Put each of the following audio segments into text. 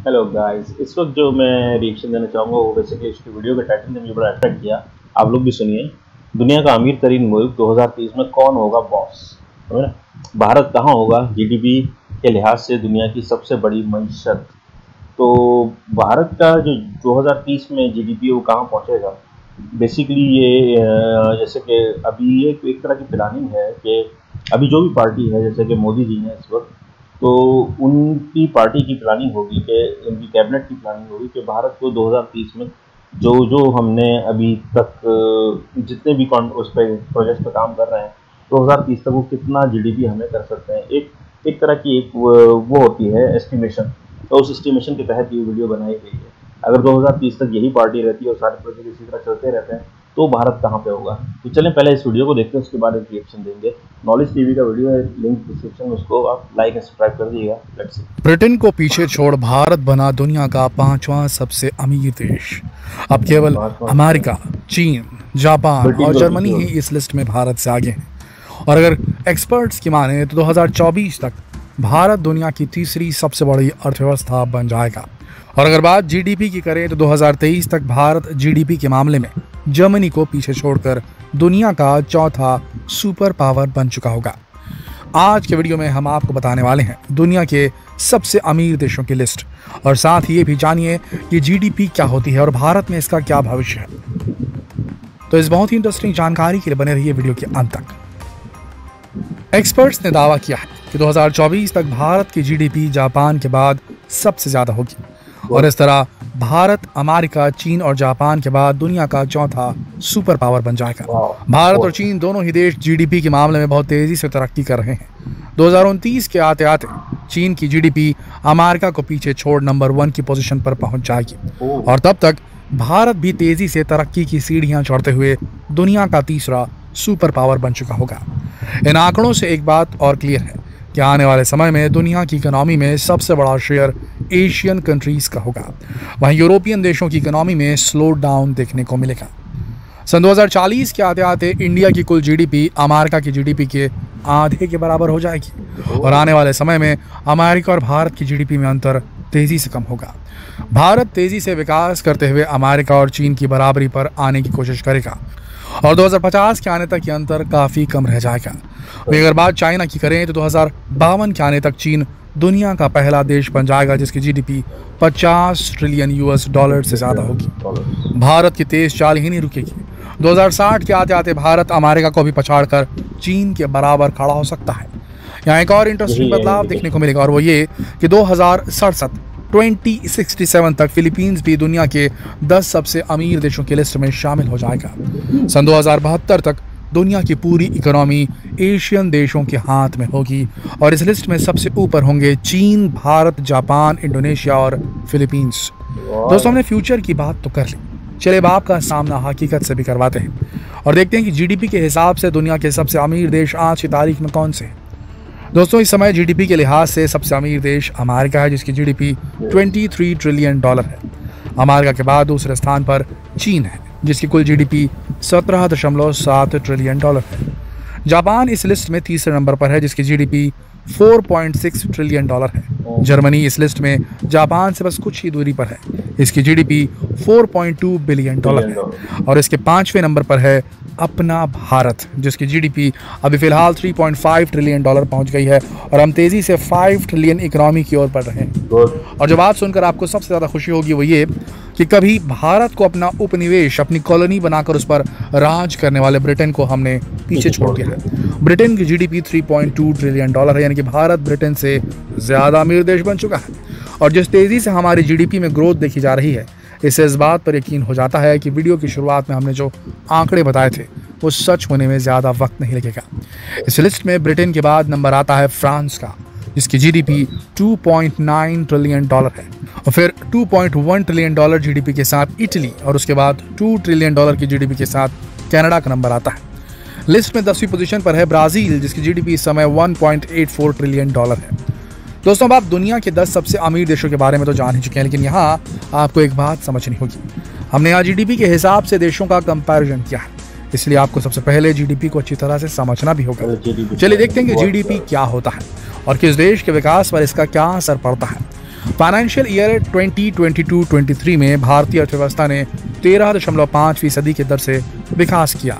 Hello guys, इस वक्त जो मैं रिएक्शन देना चाहूँगा वो बेसिकली इसकी वीडियो के टाइटल ने मुझे बड़ा अट्रैक्ट किया। आप लोग भी सुनिए। दुनिया का अमीर तरीन मुल्क 2030 में कौन होगा बॉस? है ना? भारत कहाँ होगा जीडीपी के लिहाज से दुनिया की सबसे बड़ी मईशत? तो भारत का जो 2030 में जीडीपी है वो कहाँ पहुँचेगा? बेसिकली ये जैसे कि अभी ये एक तरह की प्लानिंग है कि अभी जो भी पार्टी है, जैसे कि मोदी जी हैं इस वक्त, तो उनकी पार्टी की प्लानिंग होगी कि उनकी कैबिनेट की प्लानिंग होगी कि भारत को 2030 में जो जो हमने अभी तक जितने भी उस पर प्रोजेक्ट पे काम कर रहे हैं 2030 तक वो कितना जीडीपी हमें कर सकते हैं। एक तरह की एक वो होती है एस्टिमेशन। तो उस एस्टिमेशन के तहत ये वीडियो बनाई गई है। अगर 2030 तक यही पार्टी रहती है और सारे प्रोजेक्ट इसी तरह चलते रहते हैं तो भारत कहाँ पे होगा? तो चलें पहले इस वीडियो को देखते हैं, उसके बाद एक रिएक्शन देंगे। नॉलेज टीवी का वीडियो है, लिंक डिस्क्रिप्शन में, उसको आप लाइक एंड सब्सक्राइब कर दीजिएगा। Let's see. ब्रिटेन को पीछे छोड़ भारत बना दुनिया का 5वां सबसे अमीर देश। अब केवल अमेरिका, चीन, जापान और जर्मनी ही इस लिस्ट में भारत से आगे हैं। और अगर एक्सपर्ट्स की माने तो 2024 तक भारत दुनिया की तीसरी सबसे बड़ी अर्थव्यवस्था बन जाएगा। और अगर बात जीडीपी की करें तो 2023 तक भारत जीडीपी के मामले में जर्मनी को पीछे छोड़कर दुनिया का चौथा सुपर पावर बन चुका होगा। आज के वीडियो में हम आपको बताने वाले हैं दुनिया के सबसे अमीर देशों की लिस्ट, और साथ ही ये भी जानिए कि जीडीपी क्या होती है और भारत में इसका क्या भविष्य है। तो इस बहुत ही इंटरेस्टिंग जानकारी के लिए बने रहिए वीडियो के अंत तक। एक्सपर्ट्स ने दावा किया है कि 2024 तक भारत की जीडीपी जापान के बाद सबसे ज्यादा होगी, और इस तरह भारत अमेरिका, चीन और जापान के बाद दुनिया का चौथा सुपर पावर बन जाएगा। भारत और चीन दोनों ही देश जीडीपी के मामले में बहुत तेजी से तरक्की कर रहे हैं। 2029 के आते आते चीन की जीडीपी अमेरिका को पीछे छोड़ नंबर 1 की पोजीशन पर पहुंच जाएगी, और तब तक भारत भी तेजी से तरक्की की सीढ़ियां चढ़ते हुए दुनिया का तीसरा सुपर पावर बन चुका होगा। इन आंकड़ों से एक बात और क्लियर है कि आने वाले समय में दुनिया की इकोनॉमी में सबसे बड़ा शेयर एशियन कंट्रीज का होगा। वहीं यूरोपियन देशों की इकोनॉमी में स्लो डाउन देखने को मिलेगा। सन 2040 के आते आते इंडिया की कुल जीडीपी अमेरिका की जीडीपी के आधे के बराबर हो जाएगी, और आने वाले समय में अमेरिका और भारत की जीडीपी में अंतर तेजी से कम होगा। भारत तेजी से विकास करते हुए अमेरिका और चीन की बराबरी पर आने की कोशिश करेगा, और 2050 के आने तक ये अंतर काफ़ी कम रह जाएगा। अगर बात चाइना की करें तो 2052 के आने तक चीन दुनिया का पहला देश बन जाएगा जिसकी जीडीपी 50 ट्रिलियन यूएस डॉलर से ज़्यादा होगी। भारत की तेज चाल ही नहीं रुकेगी। 2060 के आते आते भारत अमेरिका को भी पछाड़कर चीन के बराबर खड़ा हो सकता है। यहाँ एक और इंटरेस्टिंग बदलाव देखने को मिलेगा, और वो ये कि 2067 तक फिलीपींस भी दुनिया के 10 सबसे अमीर देशों की लिस्ट में शामिल हो जाएगा। सन 2072 तक दुनिया की पूरी इकोनॉमी एशियन देशों के हाथ में होगी, और इस लिस्ट में सबसे ऊपर होंगे चीन, भारत, जापान, इंडोनेशिया और फिलीपींस। दोस्तों, हमने फ्यूचर की बात तो कर ली, चलिए अब आपका सामना हकीकत से भी करवाते हैं और देखते हैं कि जीडीपी के हिसाब से दुनिया के सबसे अमीर देश आज की तारीख में कौन से हैं। दोस्तों, इस समय जीडीपी के लिहाज से सबसे अमीर देश अमेरिका है जिसकी जीडीपी 23 ट्रिलियन डॉलर है। अमेरिका के बाद दूसरे स्थान पर चीन है जिसकी कुल जीडीपी 17.7 ट्रिलियन डॉलर है। जापान इस लिस्ट में तीसरे नंबर पर है जिसकी जीडीपी 4.6 ट्रिलियन डॉलर है। जर्मनी इस लिस्ट में जापान से बस कुछ ही दूरी पर है, इसकी जीडीपी 4.2 बिलियन डॉलर है। और इसके 5वें नंबर पर है अपना भारत जिसकी जीडीपी अभी फिलहाल 3.5 ट्रिलियन डॉलर पहुंच गई है, और हम तेजी से 5 ट्रिलियन इकोनॉमी की ओर बढ़ रहे हैं। और जो बात सुनकर आपको सबसे ज़्यादा खुशी होगी वो ये कि कभी भारत को अपना उपनिवेश, अपनी कॉलोनी बनाकर उस पर राज करने वाले ब्रिटेन को हमने पीछे छोड़ दिया है। ब्रिटेन की जीडीपी 3.2 ट्रिलियन डॉलर है, यानी कि भारत ब्रिटेन से ज़्यादा अमीर देश बन चुका है। और जिस तेज़ी से हमारी जीडीपी में ग्रोथ देखी जा रही है, इससे इस बात पर यकीन हो जाता है कि वीडियो की शुरुआत में हमने जो आंकड़े बताए थे वो सच होने में ज़्यादा वक्त नहीं लगेगा। इस लिस्ट में ब्रिटेन के बाद नंबर आता है फ्रांस का जिसकी जीडीपी 2.9 ट्रिलियन डॉलर है, और फिर 2.1 ट्रिलियन डॉलर जीडीपी के साथ इटली, और उसके बाद 2 ट्रिलियन डॉलर की जीडीपी के साथ कनाडा का नंबर आता है। लिस्ट में 10वीं पोजीशन पर है ब्राज़ील जिसकी जीडीपी इस समय 1.84 ट्रिलियन डॉलर है। दोस्तों, अब आप दुनिया के 10 सबसे अमीर देशों के बारे में तो जान ही चुके हैं, लेकिन यहाँ आपको एक बात समझनी होगी। हमने यहाँ जीडीपी के हिसाब से देशों का कंपैरिजन किया है, इसलिए आपको सबसे पहले जीडीपी को अच्छी तरह से समझना भी होगा। चलिए देखते हैं कि जीडीपी क्या होता है और किस देश के विकास पर इसका क्या असर पड़ता है। फाइनेंशियल ईयर 2022-23 में भारतीय अर्थव्यवस्था ने 13.5% की दर से विकास किया,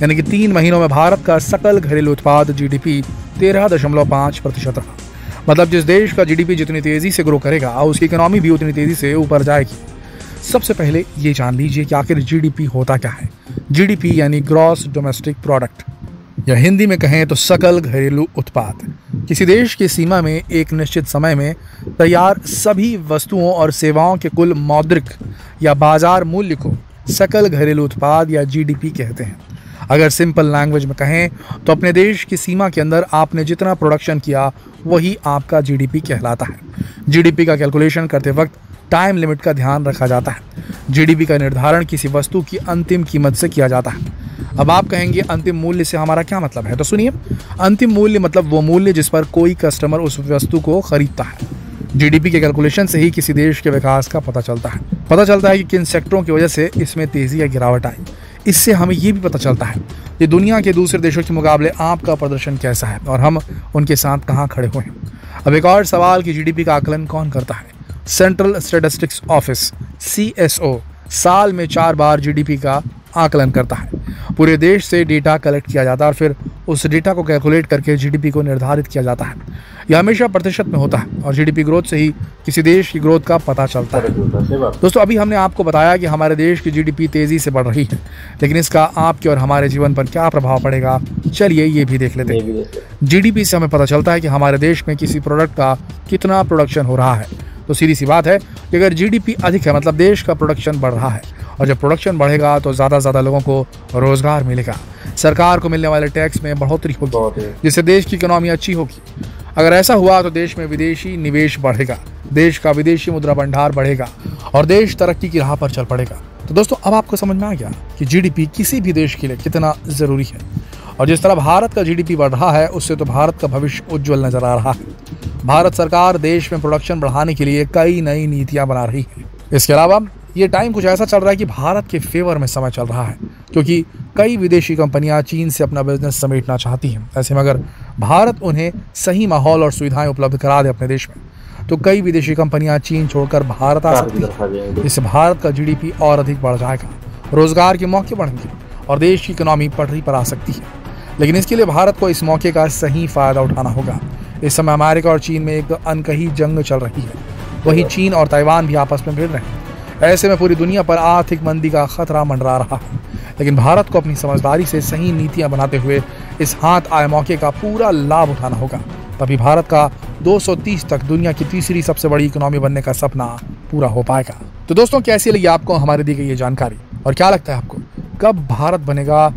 यानी कि 3 महीनों में भारत का सकल घरेलू उत्पाद GDP 13.5% रहा। मतलब जिस देश का GDP जितनी तेजी से ग्रो करेगा उसकी इकोनॉमी भी उतनी तेजी से ऊपर जाएगी। सबसे पहले ये जान लीजिए कि आखिर GDP होता क्या है। GDP यानी ग्रॉस डोमेस्टिक प्रोडक्ट, या हिंदी में कहें तो सकल घरेलू उत्पाद। किसी देश की सीमा में एक निश्चित समय में तैयार सभी वस्तुओं और सेवाओं के कुल मौद्रिक या बाजार मूल्य को सकल घरेलू उत्पाद या GDP कहते हैं। अगर सिंपल लैंग्वेज में कहें तो अपने देश की सीमा के अंदर आपने जितना प्रोडक्शन किया वही आपका GDP कहलाता है। GDP का कैलकुलेशन करते वक्त टाइम लिमिट का ध्यान रखा जाता है। GDP का निर्धारण किसी वस्तु की अंतिम कीमत से किया जाता है। अब आप कहेंगे अंतिम मूल्य से हमारा क्या मतलब है, तो सुनिए, अंतिम मूल्य मतलब वो मूल्य जिस पर कोई कस्टमर उस वस्तु को खरीदता है। GDP के कैलकुलेशन से ही किसी देश के विकास का पता चलता है कि किन सेक्टरों की वजह से इसमें तेजी या गिरावट आई। इससे हमें ये भी पता चलता है कि दुनिया के दूसरे देशों के मुकाबले आपका प्रदर्शन कैसा है और हम उनके साथ कहाँ खड़े हुए हैं। अब एक और सवाल कि GDP का आकलन कौन करता है। सेंट्रल स्टैटिस्टिक्स ऑफिस CSO साल में 4 बार GDP का आकलन करता है। पूरे देश से डेटा कलेक्ट किया जाता है और फिर उस डेटा को कैलकुलेट करके GDP को निर्धारित किया जाता है। यह हमेशा प्रतिशत में होता है और GDP ग्रोथ से ही किसी देश की ग्रोथ का पता चलता है। दोस्तों, अभी हमने आपको बताया कि हमारे देश की GDP तेजी से बढ़ रही है, लेकिन इसका आपके और हमारे जीवन पर क्या प्रभाव पड़ेगा, चलिए ये भी देख लेते हैं। GDP से हमें पता चलता है कि हमारे देश में किसी प्रोडक्ट का कितना प्रोडक्शन हो रहा है। तो सीधी सी बात है कि अगर GDP अधिक है मतलब देश का प्रोडक्शन बढ़ रहा है, और जब प्रोडक्शन बढ़ेगा तो ज़्यादा से ज़्यादा लोगों को रोजगार मिलेगा, सरकार को मिलने वाले टैक्स में बढ़ोतरी होगी, जिससे देश की इकोनॉमी अच्छी होगी। अगर ऐसा हुआ तो देश में विदेशी निवेश बढ़ेगा, देश का विदेशी मुद्रा भंडार बढ़ेगा और देश तरक्की की राह पर चल पड़ेगा। तो दोस्तों, अब आपको समझ में आ गया कि GDP किसी भी देश के लिए कितना ज़रूरी है, और जिस तरह भारत का GDP बढ़ रहा है उससे तो भारत का भविष्य उज्जवल नजर आ रहा है। भारत सरकार देश में प्रोडक्शन बढ़ाने के लिए कई नई नीतियां बना रही है। इसके अलावा ये टाइम कुछ ऐसा चल रहा है कि भारत के फेवर में समय चल रहा है, क्योंकि कई विदेशी कंपनियां चीन से अपना बिजनेस समेटना चाहती हैं। ऐसे में अगर भारत उन्हें सही माहौल और सुविधाएं उपलब्ध करा दे अपने देश में, तो कई विदेशी कंपनियां चीन छोड़कर भारत आ सकती हैं। इससे भारत का GDP और अधिक बढ़ जाएगा, रोजगार के मौके बढ़ेंगे और देश की इकोनॉमी पटरी पर आ सकती है। लेकिन इसके लिए भारत को इस मौके का सही फायदा उठाना होगा। इस समय अमेरिका और चीन में एक अनकही जंग चल रही है, वहीं चीन और ताइवान भी आपस में भिड़ रहे हैं। ऐसे में पूरी दुनिया पर आर्थिक मंदी का खतरा मंडरा रहा है, लेकिन भारत को अपनी समझदारी से सही नीतियां बनाते हुए इस हाथ आए मौके का पूरा लाभ उठाना होगा। तभी भारत का 230 तक दुनिया की तीसरी सबसे बड़ी इकोनॉमी बनने का सपना पूरा हो पाएगा। तो दोस्तों, कैसी लगी आपको हमारी दी गई ये जानकारी, और क्या लगता है आपको कब भारत बनेगा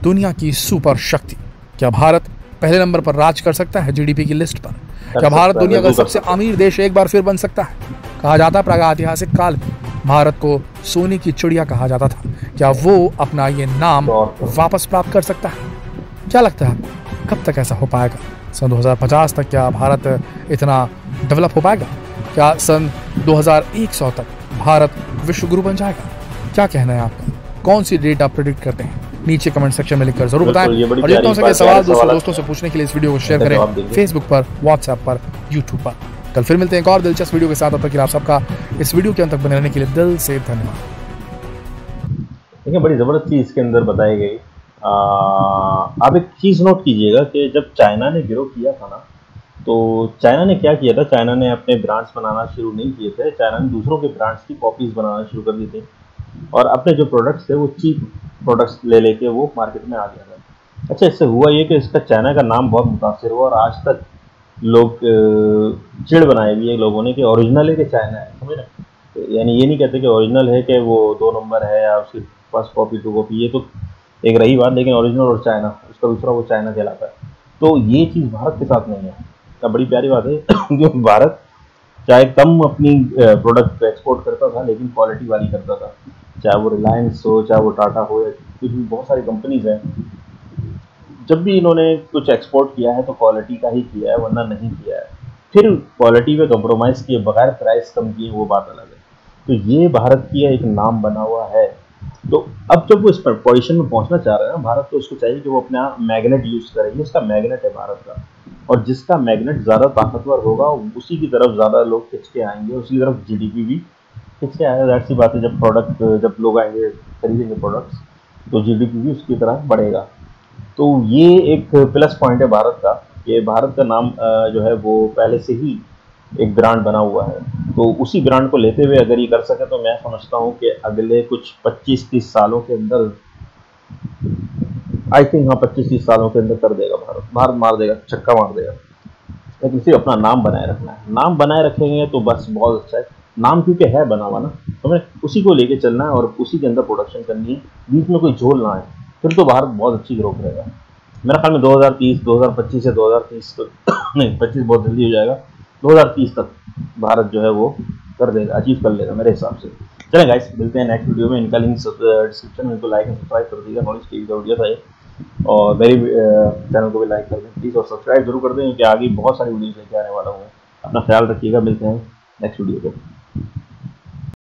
दुनिया की सुपर शक्ति? क्या भारत पहले नंबर पर राज कर सकता है GDP की लिस्ट पर? क्या भारत दुनिया का सबसे अमीर देश एक बार फिर बन सकता है? कहा जाता है प्रागैतिहासिक काल में भारत को सोने की चिड़िया कहा जाता था। क्या वो अपना ये नाम वापस प्राप्त कर सकता है? क्या लगता है आपको कब तक ऐसा हो पाएगा? सन 2050 तक क्या भारत इतना डेवलप हो पाएगा? क्या सन 2100 तक भारत विश्व गुरु बन जाएगा? क्या कहना है आपका? कौन सी डेट आप प्रेडिक्ट करते हैं? नीचे कमेंट सेक्शन में लिखकर जरूर बताएं। और जितना हो सके सवाल दोस्तों से पूछने के लिए इस वीडियो को शेयर करें फेसबुक पर, व्हाट्सएप पर, यूट्यूब पर। कल फिर मिलते हैं एक और दिलचस्प वीडियो के साथ। तब तक के लिए आप सबका इस वीडियो के अंत तक बने रहने के लिए दिल से धन्यवाद। देखिए, बड़ी ज़बरदस्त चीज़ इसके अंदर बताई गई। आप एक चीज़ नोट कीजिएगा कि जब चाइना ने ग्रो किया था ना, तो चाइना ने क्या किया था, चाइना ने अपने ब्रांड्स बनाना शुरू नहीं किए थे, चाइना ने दूसरों के ब्रांड्स की कॉपीज़ बनाना शुरू कर दी थी और अपने जो प्रोडक्ट्स थे वो चीप प्रोडक्ट्स ले लेके वो मार्केट में आ गया था। अच्छा, इससे हुआ ये कि इसका चाइना का नाम बहुत मुतासिर हुआ और आज तक लोग चिड़ बनाए हुई है लोगों ने कि ओरिजिनल है कि चाइना है, समझ रहे? यानी ये नहीं कहते कि ओरिजिनल है कि वो 2 नंबर है या उसकी फर्स्ट कॉपी 2 कॉपी, ये तो एक रही बात, लेकिन ओरिजिनल और चाइना, उसका दूसरा वो चाइना कहलाता है। तो ये चीज़ भारत के साथ नहीं है। तो बड़ी प्यारी बात है कि भारत चाहे कम अपनी प्रोडक्ट एक्सपोर्ट करता था, लेकिन क्वालिटी वाली करता था। चाहे वो रिलायंस हो, चाहे वो टाटा हो, या कुछ भी बहुत सारी कंपनीज हैं, जब भी इन्होंने कुछ एक्सपोर्ट किया है तो क्वालिटी का ही किया है, वरना नहीं किया है। फिर क्वालिटी पे कॉम्प्रोमाइज़ किए बगैर प्राइस कम किए, वो बात अलग है। तो ये भारत की एक नाम बना हुआ है तो अब जब वो इस पर पोजिशन में पहुंचना चाह रहा है ना भारत, तो उसको चाहिए कि वो अपना मैग्नेट यूज करेंगे। इसका मैग्नेट है भारत का, और जिसका मैग्नेट ज़्यादा ताकतवर होगा उसी की तरफ ज़्यादा लोग खिंच के आएंगे, उसी की तरफ जीडीपी भी खिंच के आएगा। ज़ाहिर सी बात है, जब लोग आएंगे खरीदेंगे प्रोडक्ट्स, तो जीडीपी भी उसकी तरफ बढ़ेगा। तो ये एक प्लस पॉइंट है भारत का, कि भारत का नाम जो है वो पहले से ही एक ब्रांड बना हुआ है। तो उसी ब्रांड को लेते हुए अगर ये कर सके, तो मैं समझता हूँ कि अगले कुछ 25-30 सालों के अंदर, आई थिंक, हाँ 25-30 सालों के अंदर कर देगा भारत मार देगा, छक्का मार देगा। लेकिन सिर्फ अपना नाम बनाए रखना है। नाम बनाए रखेंगे तो बस बहुत अच्छा है। नाम क्योंकि है बना हुआ ना, तो हमें उसी को लेके चलना है और उसी के अंदर प्रोडक्शन करनी है, बीच में कोई झोल ना है, फिर तो भारत बहुत अच्छी ग्रो करेगा। मेरा ख्याल में 2025 से 2030 तक नहीं 25 बहुत जल्दी हो जाएगा, 2030 तक भारत जो है वो कर देगा, अचीव कर लेगा मेरे हिसाब से। चलें गाइस, मिलते हैं नेक्स्ट वीडियो में। इनका लिंक डिस्क्रिप्शन में, इनको लाइक एंड सब्सक्राइब कर दीजिएगा। नॉलेज टीवी का वीडियो था ये, और मेरी चैनल को भी लाइक कर दें प्लीज़, और सब्सक्राइब जरूर कर दें, क्योंकि आगे बहुत सारी वीडियोस लेके आने वाला हूँ। अपना ख्याल रखिएगा, मिलते हैं नेक्स्ट वीडियो पे।